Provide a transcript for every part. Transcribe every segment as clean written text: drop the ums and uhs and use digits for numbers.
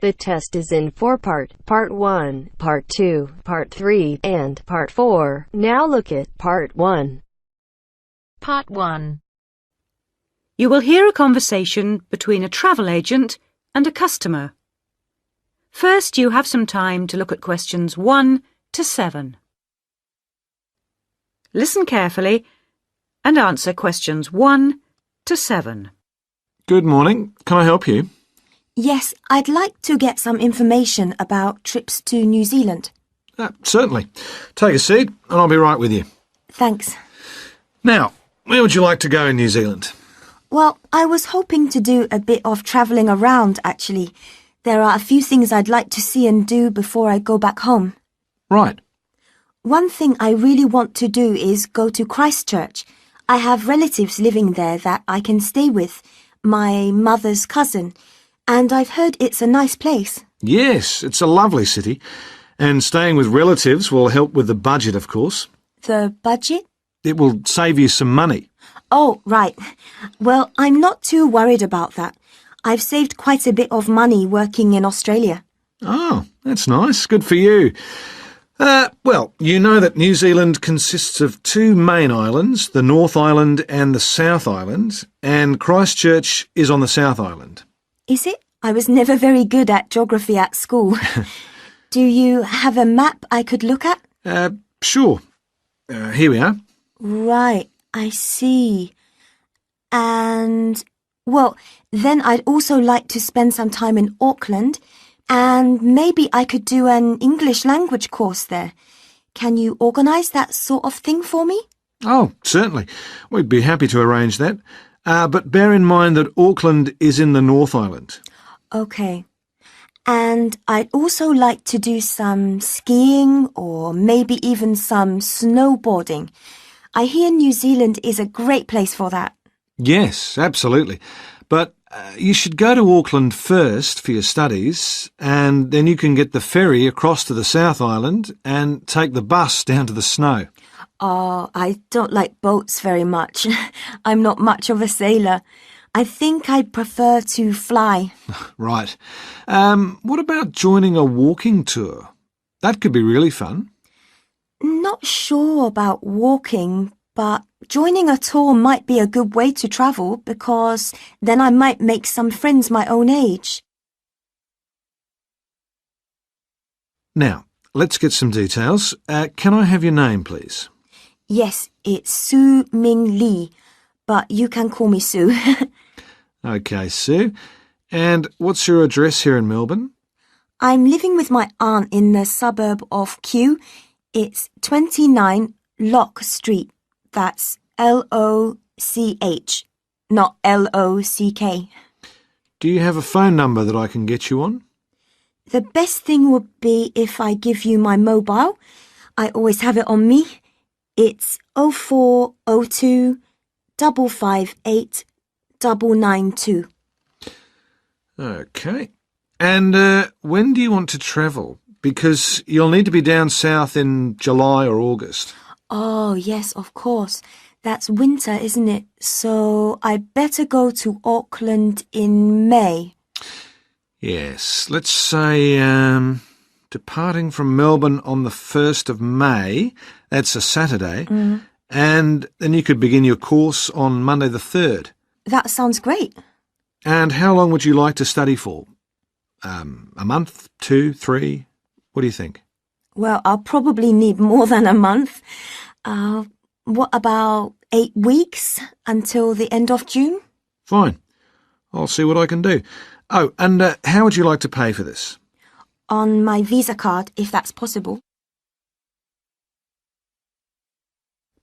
The test is in 4 parts: Part 1, Part 2, Part 3, and Part 4. Now look at Part 1. Part 1. You will hear a conversation between a travel agent and a customer. First, you have some time to look at questions 1 to 7. Listen carefully and answer questions 1 to 7. Good morning. Can I help you? Yes, I'd like to get some information about trips to New Zealand. Certainly. Take a seat and I'll be right with you. Thanks. Now, where would you like to go in New Zealand? Well, I was hoping to do a bit of travelling around, actually. There are a few things I'd like to see and do before I go back home. Right. One thing I really want to do is go to Christchurch. I have relatives living there that I can stay with, my mother's cousin, and I've heard it's a nice place. Yes, it's a lovely city. And staying with relatives will help with the budget, of course. The budget? It will save you some money. Oh, right. Well, I'm not too worried about that. I've saved quite a bit of money working in Australia. Oh, that's nice. Good for you. Well, you know that New Zealand consists of 2 main islands, the North Island and the South Island, and Christchurch is on the South Island. Is it? I was never very good at geography at school. Do you have a map I could look at? Sure. Here we are. Right, I see. And, well, then I'd also like to spend some time in Auckland, and maybe I could do an English language course there. Can you organise that sort of thing for me? Oh, certainly. We'd be happy to arrange that. But bear in mind that Auckland is in the North Island. OK. And I'd also like to do some skiing or maybe even some snowboarding. I hear New Zealand is a great place for that. Yes, absolutely. But you should go to Auckland first for your studies, and then you can get the ferry across to the South Island and take the bus down to the snow. Oh, I don't like boats very much. I'm not much of a sailor. I think I'd prefer to fly. Right. What about joining a walking tour? That could be really fun. Not sure about walking, but joining a tour might be a good way to travel because then I might make some friends my own age. Now, let's get some details. Can I have your name, please? Yes, it's Su Ming Lee, but you can call me Sue. OK, Sue. And what's your address here in Melbourne? I'm living with my aunt in the suburb of Kew. It's 29 Lock Street. That's L-O-C-H, not L-O-C-K. Do you have a phone number that I can get you on? The best thing would be if I give you my mobile. I always have it on me. It's 0402 558 992. OK. And when do you want to travel? Because you'll need to be down south in July or August. Oh, yes, of course. That's winter, isn't it? So I better go to Auckland in May. Yes, let's say departing from Melbourne on the 1st of May, that's a Saturday, and then you could begin your course on Monday the 3rd. That sounds great. And how long would you like to study for? A month, 2, 3? What do you think? Well, I'll probably need more than a month. What about 8 weeks until the end of June? Fine. I'll see what I can do. Oh, and how would you like to pay for this? On my Visa card, if that's possible.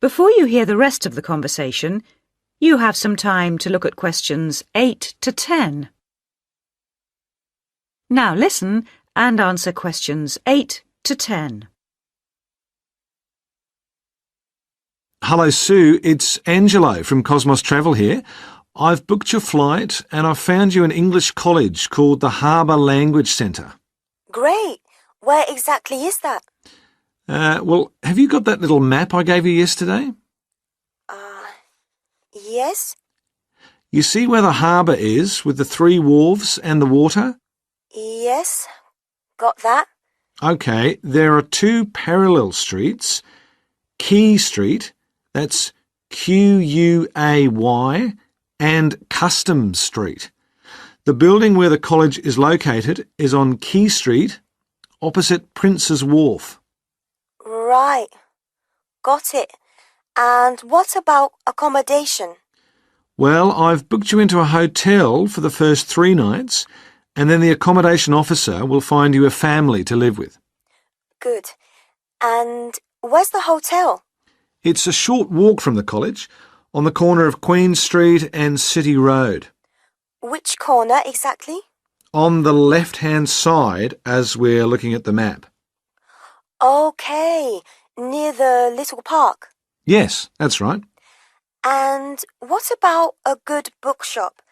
Before you hear the rest of the conversation, you have some time to look at questions 8 to 10. Now listen and answer questions 8 to 10. Hello, Sue. It's Angelo from Cosmos Travel here. I've booked your flight and I've found you an English college called the Harbour Language Centre. Great. Where exactly is that? Well, have you got that little map I gave you yesterday? Yes? You see where the harbour is with the 3 wharves and the water? Yes, got that. OK, there are two parallel streets. Quay Street, that's Quay, and Customs Street. The building where the college is located is on Quay Street, opposite Prince's Wharf. Right, got it. And what about accommodation? Well, I've booked you into a hotel for the first 3 nights, and then the accommodation officer will find you a family to live with. Good. And where's the hotel? It's a short walk from the college, on the corner of Queen Street and City Road. Which corner exactly? On the left-hand side as we're looking at the map. Okay, near the little park. Yes, that's right. And what about a good bookshop?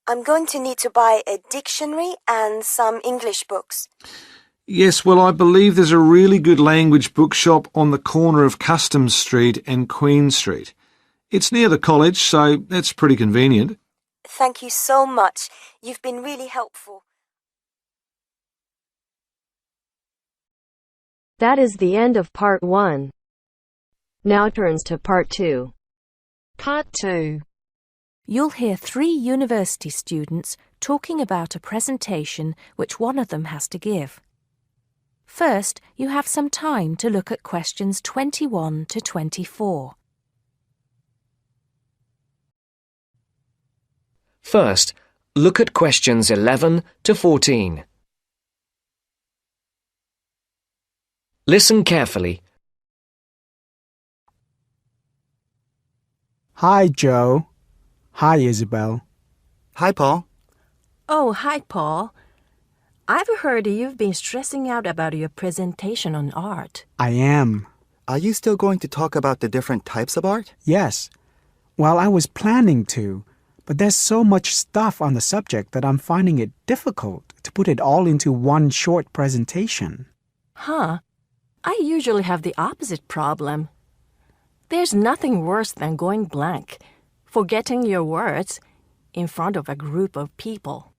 I'm going to need to buy a dictionary and some English books. Yes, well, I believe there's a really good language bookshop on the corner of Customs Street and Queen Street. It's near the college, so that's pretty convenient. Thank you so much. You've been really helpful. That is the end of part 1. Now turns to part 2. Part 2. You'll hear 3 university students talking about a presentation which one of them has to give. First, you have some time to look at questions 21 to 24. First, look at questions 11 to 14. Listen carefully. Hi, Joe. Hi, Isabel. Hi, Paul. Oh, hi, Paul. I've heard you've been stressing out about your presentation on art. I am. Are you still going to talk about the different types of art? Yes. Well, I was planning to, but there's so much stuff on the subject that I'm finding it difficult to put it all into one short presentation. Huh? I usually have the opposite problem. There's nothing worse than going blank, forgetting your words in front of a group of people.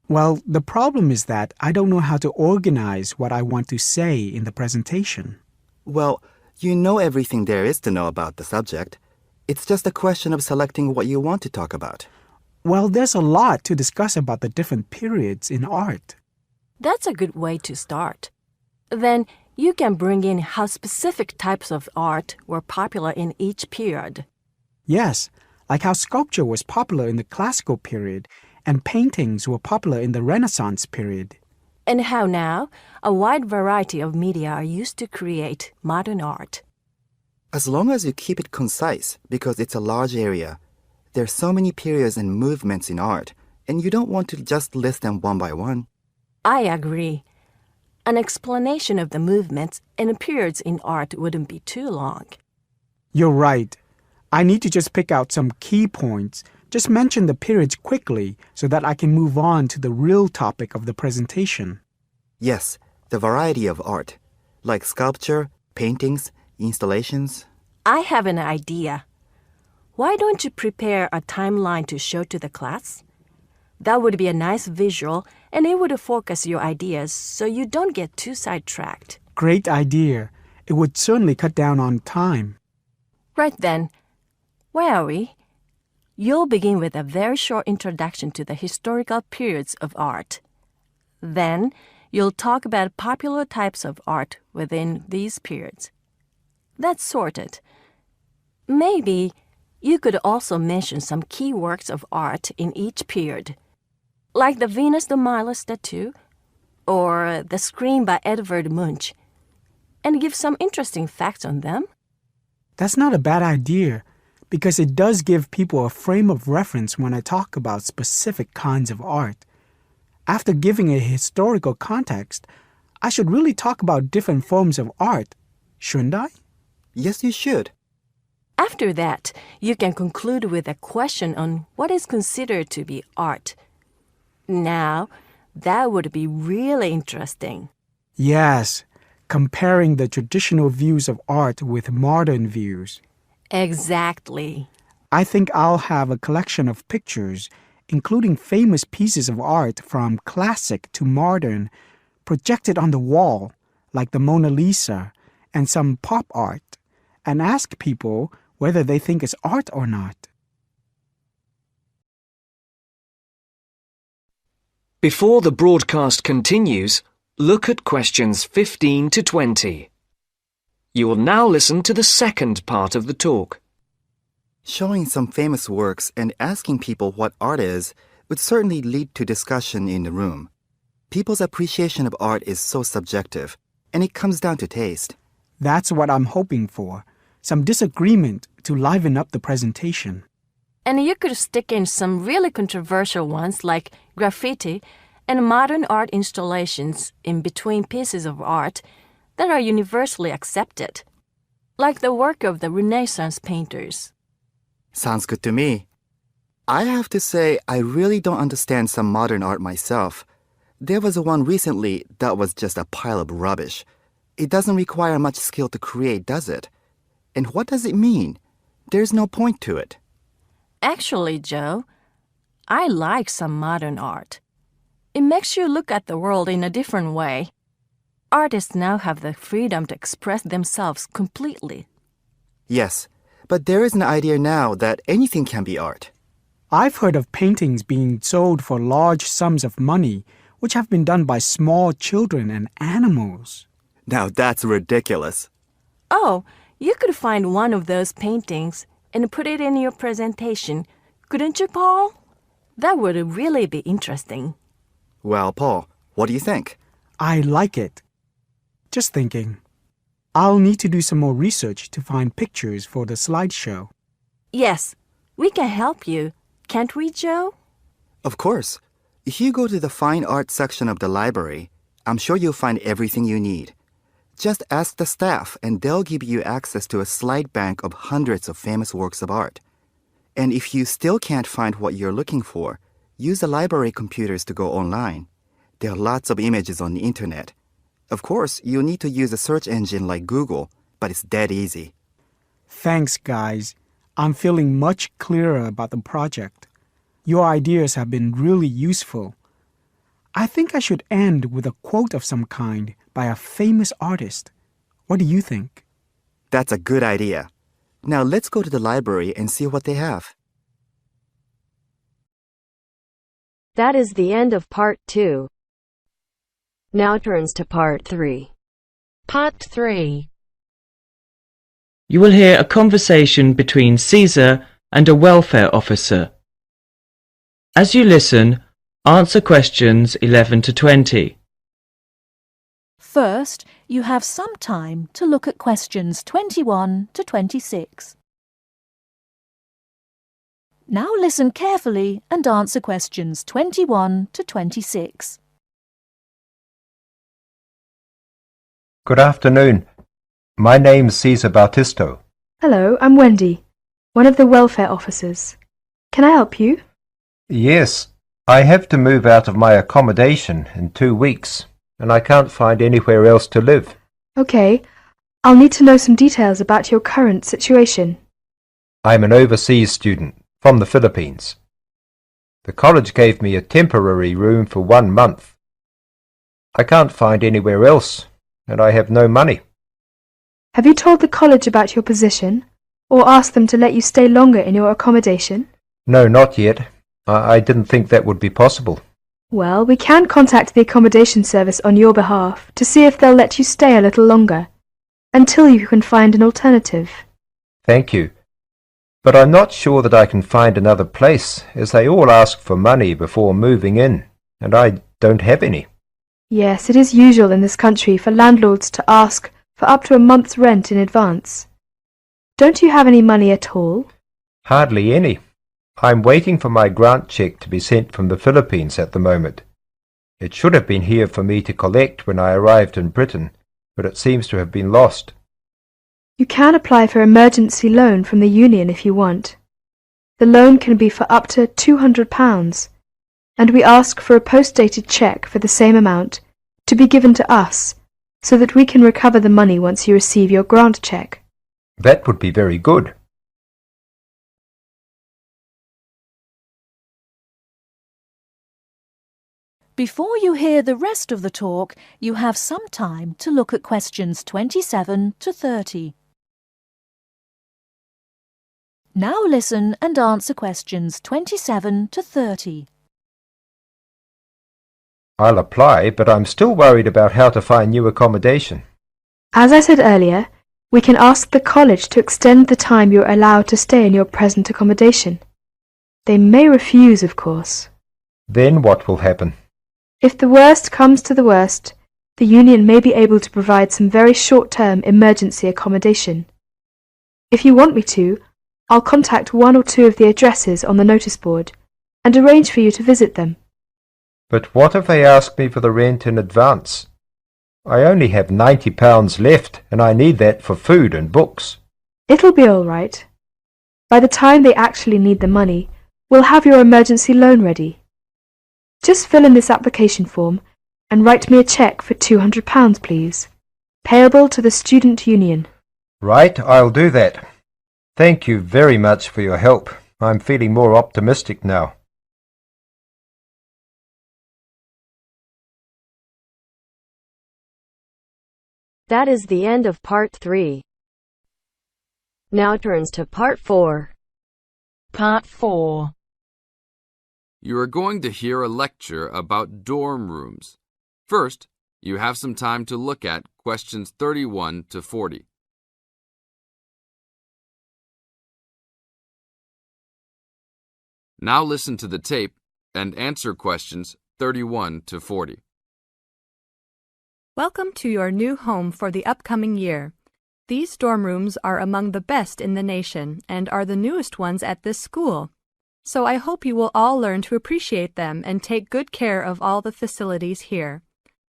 Well, the problem is that I don't know how to organize what I want to say in the presentation. Well, you know everything there is to know about the subject. It's just a question of selecting what you want to talk about. Well, there's a lot to discuss about the different periods in art. That's a good way to start. Then you can bring in how specific types of art were popular in each period. Yes, like how sculpture was popular in the classical period and paintings were popular in the Renaissance period. And how now a wide variety of media are used to create modern art. As long as you keep it concise, because it's a large area, there's so many periods and movements in art, and you don't want to just list them one by one. I agree. An explanation of the movements and periods in art wouldn't be too long. You're right. I need to just pick out some key points. Just mention the periods quickly so that I can move on to the real topic of the presentation. Yes, the variety of art, like sculpture, paintings, installations. I have an idea. Why don't you prepare a timeline to show to the class? That would be a nice visual, and it would focus your ideas so you don't get too sidetracked. Great idea. It would certainly cut down on time. Right then. Where are we? You'll begin with a very short introduction to the historical periods of art. Then, you'll talk about popular types of art within these periods. That's sorted. Maybe you could also mention some key works of art in each period, like the Venus de Milo statue or the Scream by Edvard Munch, and give some interesting facts on them. That's not a bad idea, because it does give people a frame of reference when I talk about specific kinds of art. After giving a historical context, I should really talk about different forms of art, shouldn't I? Yes, you should. After that, you can conclude with a question on what is considered to be art. Now, that would be really interesting. Yes, comparing the traditional views of art with modern views. Exactly. I think I'll have a collection of pictures including famous pieces of art from classic to modern, projected on the wall, like the Mona Lisa, and some pop art, and ask people whether they think it's art or not. Before the broadcast continues, look at questions 15 to 20. You will now listen to the second part of the talk. Showing some famous works and asking people what art is would certainly lead to discussion in the room. People's appreciation of art is so subjective, and it comes down to taste. That's what I'm hoping for, some disagreement to liven up the presentation. And you could stick in some really controversial ones like graffiti and modern art installations in between pieces of art that are universally accepted, like the work of the Renaissance painters. Sounds good to me. I have to say, I really don't understand some modern art myself. There was one recently that was just a pile of rubbish. It doesn't require much skill to create, does it? And what does it mean? There's no point to it. Actually, Joe, I like some modern art. It makes you look at the world in a different way. Artists now have the freedom to express themselves completely. Yes, but there is an idea now that anything can be art. I've heard of paintings being sold for large sums of money, which have been done by small children and animals. Now that's ridiculous. Oh, you could find one of those paintings and put it in your presentation, couldn't you, Paul? That would really be interesting. Well, Paul, what do you think? I like it. Just thinking. I'll need to do some more research to find pictures for the slideshow. Yes, we can help you, can't we, Joe? Of course. If you go to the fine art section of the library, I'm sure you'll find everything you need. Just ask the staff and they'll give you access to a slide bank of hundreds of famous works of art. And if you still can't find what you're looking for, use the library computers to go online. There are lots of images on the internet. Of course, you'll need to use a search engine like Google, but it's dead easy. Thanks, guys. I'm feeling much clearer about the project. Your ideas have been really useful. I think I should end with a quote of some kind by a famous artist. What do you think? That's a good idea. Now let's go to the library and see what they have. That is the end of part 2. Now turns to part 3. Part 3. You will hear a conversation between Caesar and a welfare officer. As you listen, answer questions 11 to 20. First, you have some time to look at questions 21 to 26. Now listen carefully and answer questions 21 to 26. Good afternoon. My name's Cesar Bautisto. Hello, I'm Wendy, one of the welfare officers. Can I help you? Yes, I have to move out of my accommodation in 2 weeks, and I can't find anywhere else to live. Okay, I'll need to know some details about your current situation. I'm an overseas student from the Philippines. The college gave me a temporary room for 1 month. I can't find anywhere else, and I have no money. Have you told the college about your position, or asked them to let you stay longer in your accommodation? No, not yet. I didn't think that would be possible. Well, we can contact the accommodation service on your behalf to see if they'll let you stay a little longer, until you can find an alternative. Thank you. But I'm not sure that I can find another place, as they all ask for money before moving in, and I don't have any. Yes, it is usual in this country for landlords to ask for up to a month's rent in advance. Don't you have any money at all? Hardly any. I'm waiting for my grant check to be sent from the Philippines at the moment. It should have been here for me to collect when I arrived in Britain, but it seems to have been lost. You can apply for emergency loan from the union if you want. The loan can be for up to £200, and we ask for a post-dated cheque for the same amount to be given to us, so that we can recover the money once you receive your grant cheque. That would be very good. Before you hear the rest of the talk, you have some time to look at questions 27 to 30. Now listen and answer questions 27 to 30. I'll apply, but I'm still worried about how to find new accommodation. As I said earlier, we can ask the college to extend the time you're allowed to stay in your present accommodation. They may refuse, of course. Then what will happen? If the worst comes to the worst, the union may be able to provide some very short-term emergency accommodation. If you want me to, I'll contact one or two of the addresses on the notice board and arrange for you to visit them. But what if they ask me for the rent in advance? I only have £90 left, and I need that for food and books. It'll be all right. By the time they actually need the money, we'll have your emergency loan ready. Just fill in this application form and write me a cheque for £200, please, payable to the student union. Right, I'll do that. Thank you very much for your help. I'm feeling more optimistic now. That is the end of Part 3. Now turns to Part 4. Part 4. You are going to hear a lecture about dorm rooms. First, you have some time to look at questions 31 to 40. Now listen to the tape and answer questions 31 to 40. Welcome to your new home for the upcoming year. These dorm rooms are among the best in the nation and are the newest ones at this school. So I hope you will all learn to appreciate them and take good care of all the facilities here.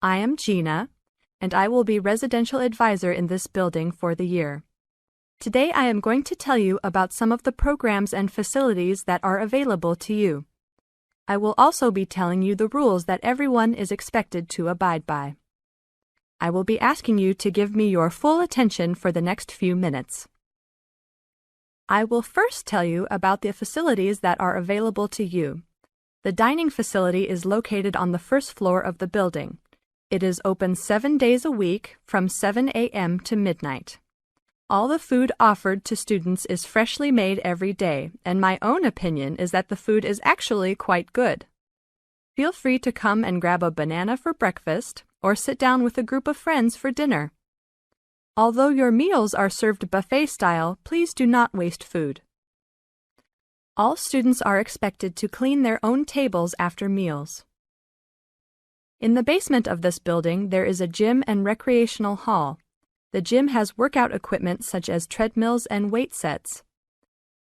I am Gina, and I will be residential advisor in this building for the year. Today I am going to tell you about some of the programs and facilities that are available to you. I will also be telling you the rules that everyone is expected to abide by. I will be asking you to give me your full attention for the next few minutes. I will first tell you about the facilities that are available to you. The dining facility is located on the first floor of the building. It is open 7 days a week from 7 a.m. to midnight. All the food offered to students is freshly made every day, and my own opinion is that the food is actually quite good. Feel free to come and grab a banana for breakfast or sit down with a group of friends for dinner. Although your meals are served buffet style, please do not waste food. All students are expected to clean their own tables after meals. In the basement of this building, there is a gym and recreational hall. The gym has workout equipment such as treadmills and weight sets.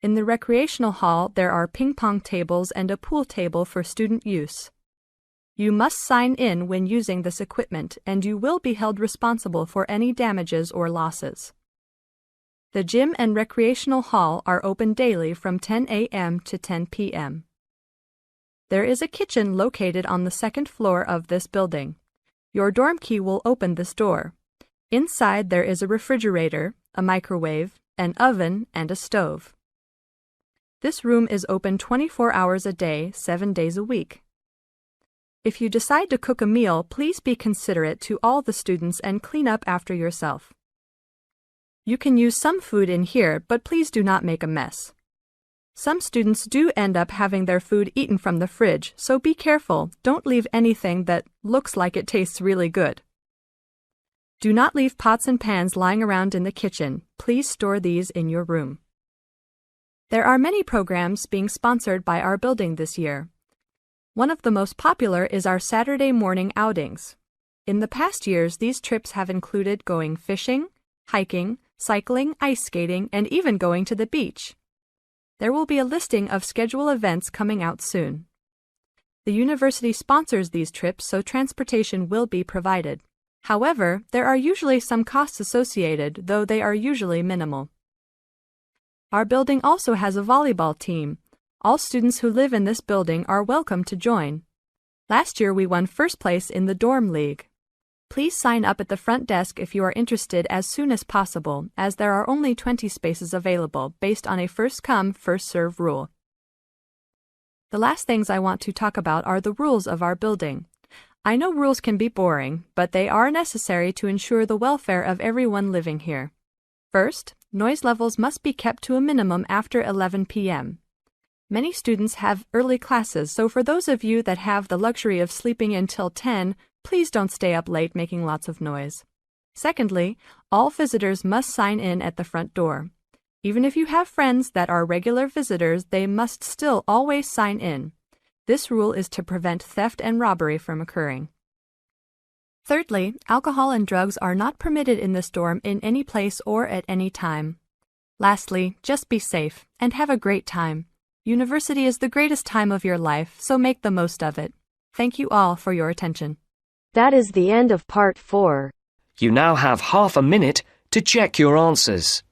In the recreational hall, there are ping pong tables and a pool table for student use. You must sign in when using this equipment, and you will be held responsible for any damages or losses. The gym and recreational hall are open daily from 10 a.m. to 10 p.m. There is a kitchen located on the second floor of this building. Your dorm key will open this door. Inside there is a refrigerator, a microwave, an oven, and a stove. This room is open 24 hours a day, 7 days a week. If you decide to cook a meal, please be considerate to all the students and clean up after yourself. You can use some food in here, but please do not make a mess. Some students do end up having their food eaten from the fridge, so be careful. Don't leave anything that looks like it tastes really good. Do not leave pots and pans lying around in the kitchen. Please store these in your room. There are many programs being sponsored by our building this year. One of the most popular is our Saturday morning outings. In the past years, these trips have included going fishing, hiking, cycling, ice skating, and even going to the beach. There will be a listing of scheduled events coming out soon. The university sponsors these trips, so transportation will be provided. However, there are usually some costs associated, though they are usually minimal. Our building also has a volleyball team. All students who live in this building are welcome to join. Last year we won first place in the dorm league. Please sign up at the front desk if you are interested as soon as possible, as there are only 20 spaces available based on a first-come, first-served rule. The last things I want to talk about are the rules of our building. I know rules can be boring, but they are necessary to ensure the welfare of everyone living here. First, noise levels must be kept to a minimum after 11 p.m. Many students have early classes, so for those of you that have the luxury of sleeping until 10, please don't stay up late making lots of noise. Secondly, all visitors must sign in at the front door. Even if you have friends that are regular visitors, they must still always sign in. This rule is to prevent theft and robbery from occurring. Thirdly, alcohol and drugs are not permitted in this dorm in any place or at any time. Lastly, just be safe and have a great time. University is the greatest time of your life, so make the most of it. Thank you all for your attention. That is the end of part 4. You now have half a minute to check your answers.